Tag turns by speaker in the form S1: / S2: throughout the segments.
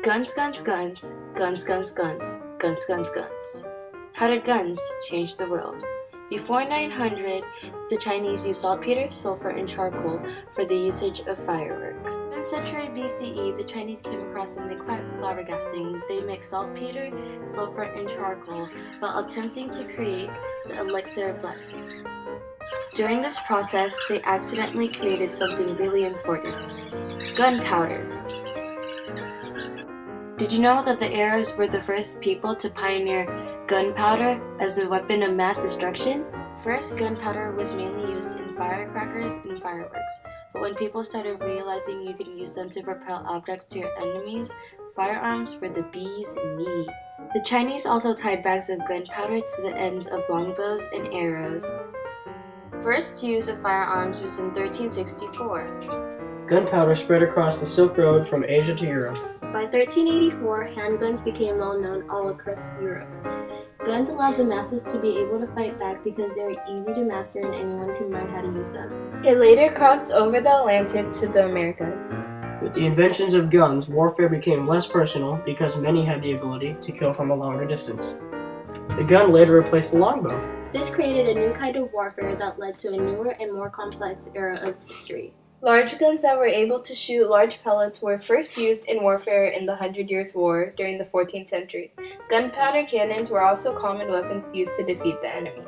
S1: Guns, guns, guns, guns, guns, guns, guns, guns, guns. How did guns change the world? Before 900, the Chinese used saltpeter, sulfur, and charcoal for the usage of fireworks. 7th century BCE, the Chinese came across something quite flabbergasting. They mixed saltpeter, sulfur, and charcoal while attempting to create the elixir of life. During this process, they accidentally created something really important: gunpowder. Did you know that the Arabs were the first people to pioneer gunpowder as a weapon of mass destruction? First, gunpowder was mainly used in firecrackers and fireworks, but when people started realizing you could use them to propel objects to your enemies, firearms were the bee's knee. The Chinese also tied bags of gunpowder to the ends of longbows and arrows. First use of firearms was in 1364.
S2: Gunpowder spread across the Silk Road from Asia to Europe.
S3: By 1384, handguns became well known all across Europe. Guns allowed the masses to be able to fight back because they were easy to master and anyone can learn how to use them.
S4: It later crossed over the Atlantic to the Americas.
S2: With the inventions of guns, warfare became less personal because many had the ability to kill from a longer distance. The gun later replaced the longbow.
S3: This created a new kind of warfare that led to a newer and more complex era of history.
S4: Large guns that were able to shoot large pellets were first used in warfare in the 100 Years' War during the 14th century. Gunpowder cannons were also common weapons used to defeat the enemy.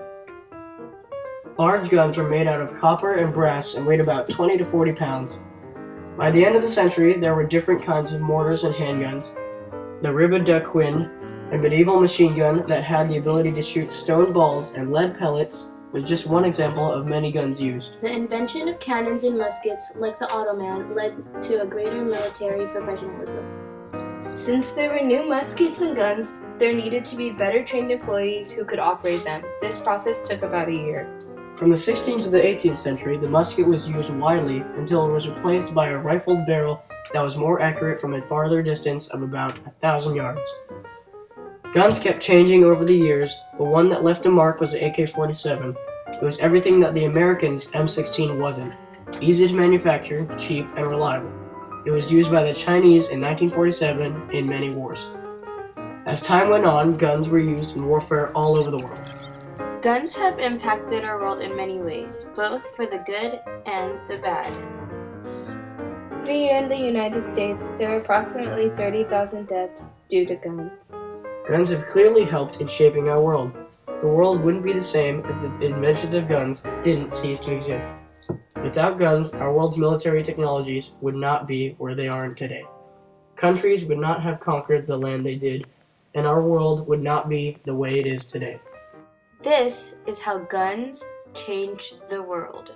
S2: Large guns were made out of copper and brass and weighed about 20 to 40 pounds. By the end of the century, there were different kinds of mortars and handguns. The Riba de Quin, a medieval machine gun that had the ability to shoot stone balls and lead pellets, was just one example of many guns used.
S3: The invention of cannons and muskets, like the Ottoman, led to a greater military professionalism.
S4: Since there were new muskets and guns, there needed to be better trained employees who could operate them. This process took about a year.
S2: From the 16th to the 18th century, the musket was used widely until it was replaced by a rifled barrel that was more accurate from a farther distance of about 1,000 yards. Guns kept changing over the years, but one that left a mark was the AK-47. It was everything that the Americans' M16 wasn't: easy to manufacture, cheap, and reliable. It was used by the Chinese in 1947 in many wars. As time went on, guns were used in warfare all over the world.
S1: Guns have impacted our world in many ways, both for the good and the bad.
S4: Every year in the United States, there are approximately 30,000 deaths due to guns.
S2: Guns have clearly helped in shaping our world. The world wouldn't be the same if the inventions of guns didn't cease to exist. Without guns, our world's military technologies would not be where they are today. Countries would not have conquered the land they did, and our world would not be the way it is today.
S1: This is how guns changed the world.